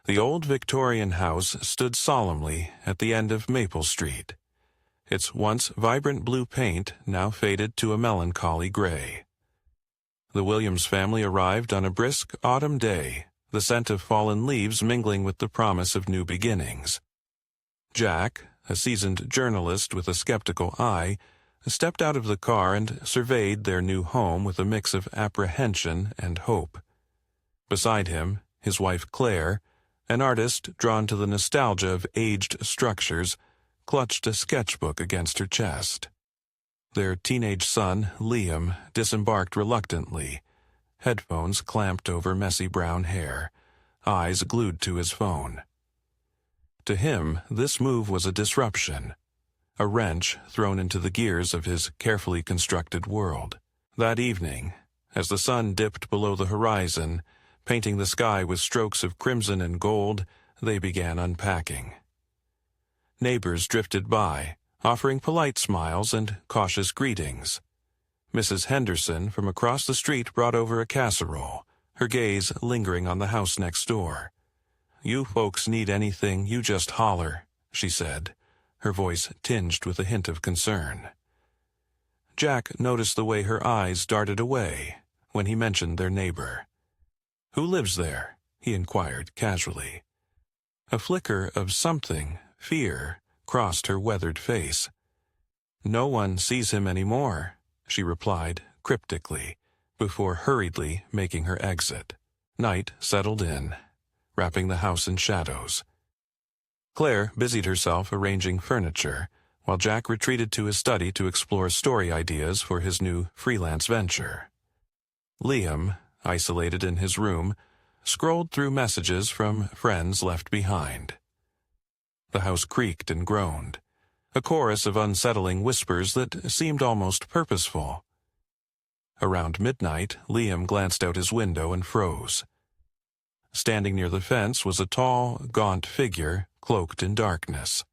The old Victorian house stood solemnly at the end of Maple Street. Its once vibrant blue paint now faded to a melancholy gray. The Williams family arrived on a brisk autumn day, the scent of fallen leaves mingling with the promise of new beginnings. Jack, a seasoned journalist with a skeptical eye, stepped out of the car and surveyed their new home with a mix of apprehension and hope. Beside him, his wife Claire, an artist drawn to the nostalgia of aged structures, clutched a sketchbook against her chest. Their teenage son, Liam, disembarked reluctantly, headphones clamped over messy brown hair, eyes glued to his phone. To him, this move was a disruption, a wrench thrown into the gears of his carefully constructed world. That evening, as the sun dipped below the horizon, painting the sky with strokes of crimson and gold, they began unpacking. Neighbors drifted by, offering polite smiles and cautious greetings. Mrs. Henderson from across the street brought over a casserole, her gaze lingering on the house next door. "You folks need anything, you just holler," she said, her voice tinged with a hint of concern. Jack noticed the way her eyes darted away when he mentioned their neighbor. "Who lives there?" he inquired casually. A flicker of something, fear, crossed her weathered face. "No one sees him anymore," she replied cryptically, before hurriedly making her exit. Night settled in, wrapping the house in shadows. Claire busied herself arranging furniture, while Jack retreated to his study to explore story ideas for his new freelance venture. Liam, isolated in his room, scrolled through messages from friends left behind. The house creaked and groaned, a chorus of unsettling whispers that seemed almost purposeful. Around midnight, Liam glanced out his window and froze. Standing near the fence was a tall, gaunt figure, cloaked in darkness.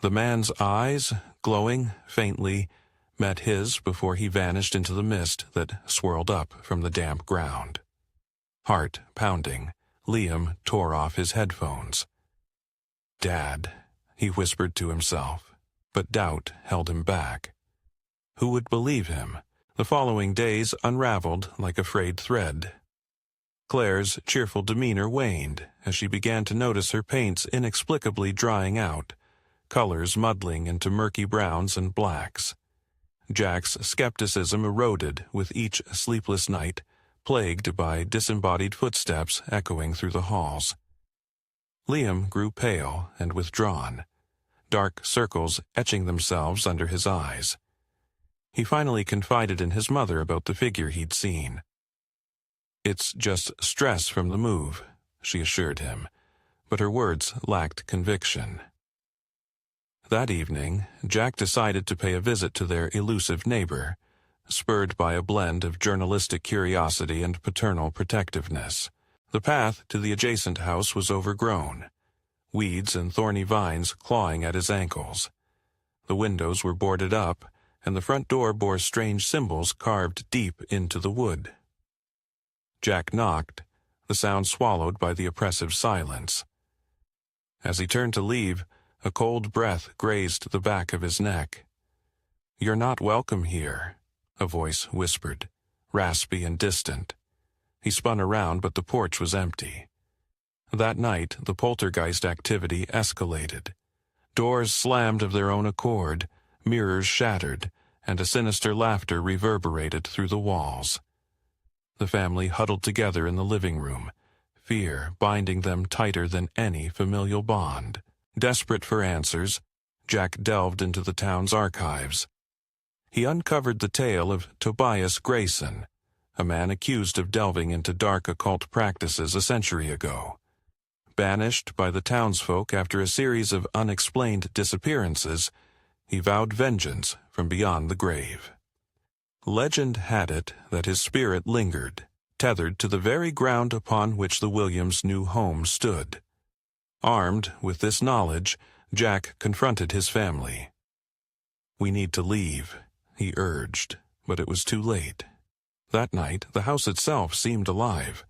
The man's eyes, glowing faintly, met his before he vanished into the mist that swirled up from the damp ground. Heart pounding, Liam tore off his headphones. "Dad," he whispered to himself, but doubt held him back. Who would believe him? The following days unraveled like a frayed thread. Claire's cheerful demeanor waned as she began to notice her paints inexplicably drying out, colors muddling into murky browns and blacks. Jack's skepticism eroded with each sleepless night, plagued by disembodied footsteps echoing through the halls. Liam grew pale and withdrawn, dark circles etching themselves under his eyes. He finally confided in his mother about the figure he'd seen. "It's just stress from the move," she assured him, but her words lacked conviction. That evening, Jack decided to pay a visit to their elusive neighbor, spurred by a blend of journalistic curiosity and paternal protectiveness. The path to the adjacent house was overgrown, weeds and thorny vines clawing at his ankles. The windows were boarded up, and the front door bore strange symbols carved deep into the wood. Jack knocked, the sound swallowed by the oppressive silence. As he turned to leave, a cold breath grazed the back of his neck. "You're not welcome here," a voice whispered, raspy and distant. He spun around, but the porch was empty. That night, the poltergeist activity escalated. Doors slammed of their own accord, mirrors shattered, and a sinister laughter reverberated through the walls. The family huddled together in the living room, fear binding them tighter than any familial bond. Desperate for answers, Jack delved into the town's archives. He uncovered the tale of Tobias Grayson, a man accused of delving into dark occult practices a century ago. Banished by the townsfolk after a series of unexplained disappearances, he vowed vengeance from beyond the grave. Legend had it that his spirit lingered, tethered to the very ground upon which the Williams' new home stood. Armed with this knowledge, Jack confronted his family. "We need to leave," he urged, but it was too late. That night, the house itself seemed alive,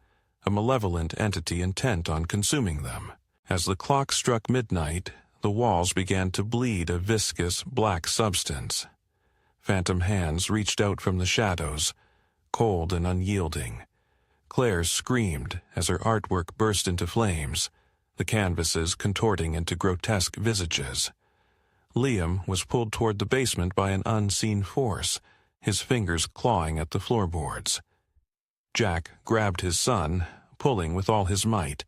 a malevolent entity intent on consuming them. As the clock struck midnight, the walls began to bleed a viscous, black substance. Phantom hands reached out from the shadows, cold and unyielding. Claire screamed as her artwork burst into flames, the canvases contorting into grotesque visages. Liam was pulled toward the basement by an unseen force, his fingers clawing at the floorboards. Jack grabbed his son, pulling with all his might.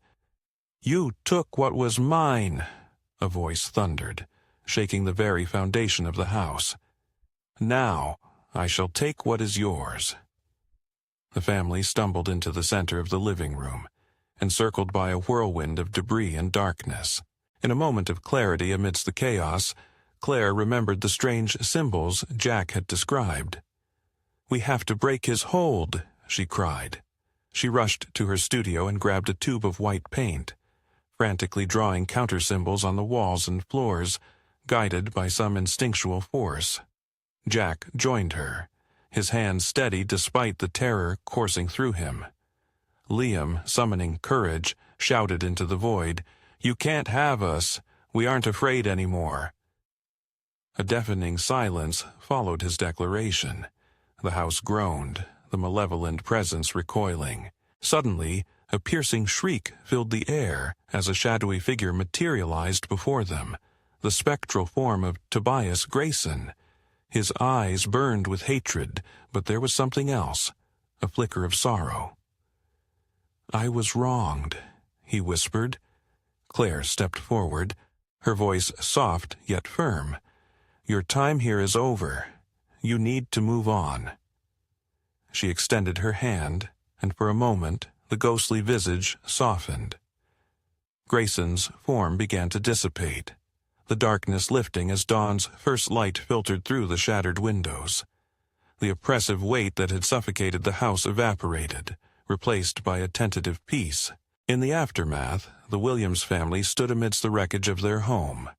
"You took what was mine," a voice thundered, shaking the very foundation of the house. "Now I shall take what is yours." The family stumbled into the center of the living room, encircled by a whirlwind of debris and darkness. In a moment of clarity amidst the chaos, Claire remembered the strange symbols Jack had described. "We have to break his hold," she cried. She rushed to her studio and grabbed a tube of white paint, frantically drawing counter-symbols on the walls and floors, guided by some instinctual force. Jack joined her, his hands steady despite the terror coursing through him. Liam, summoning courage, shouted into the void, "You can't have us. We aren't afraid anymore." A deafening silence followed his declaration. The house groaned, the malevolent presence recoiling. Suddenly, a piercing shriek filled the air as a shadowy figure materialized before them, the spectral form of Tobias Grayson. His eyes burned with hatred, but there was something else, a flicker of sorrow. "I was wronged," he whispered. Claire stepped forward, her voice soft yet firm. "Your time here is over. You need to move on." She extended her hand, and for a moment the ghostly visage softened. Grayson's form began to dissipate, the darkness lifting as dawn's first light filtered through the shattered windows. The oppressive weight that had suffocated the house evaporated, replaced by a tentative peace. In the aftermath, the Williams family stood amidst the wreckage of their home,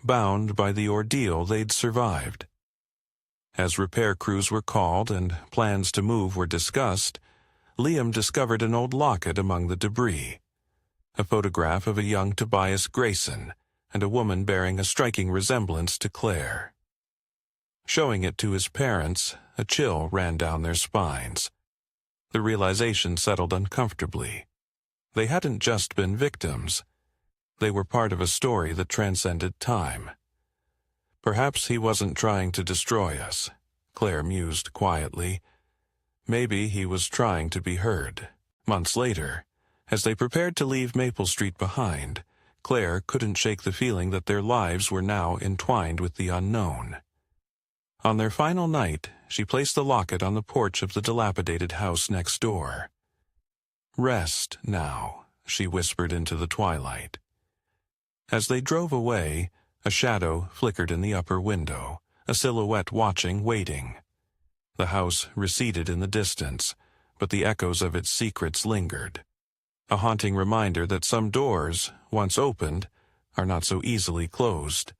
bound by the ordeal they'd survived. As repair crews were called and plans to move were discussed, Liam discovered an old locket among the debris, a photograph of a young Tobias Grayson and a woman bearing a striking resemblance to Claire. Showing it to his parents, a chill ran down their spines. The realization settled uncomfortably. They hadn't just been victims. They were part of a story that transcended time. "Perhaps he wasn't trying to destroy us," Claire mused quietly. Maybe he was trying to be heard. Months later, as they prepared to leave Maple Street behind, Claire couldn't shake the feeling that their lives were now entwined with the unknown. On their final night, she placed the locket on the porch of the dilapidated house next door. "Rest now," she whispered into the twilight. As they drove away, a shadow flickered in the upper window, a silhouette watching, waiting. The house receded in the distance, but the echoes of its secrets lingered. A haunting reminder that some doors, once opened, are not so easily closed.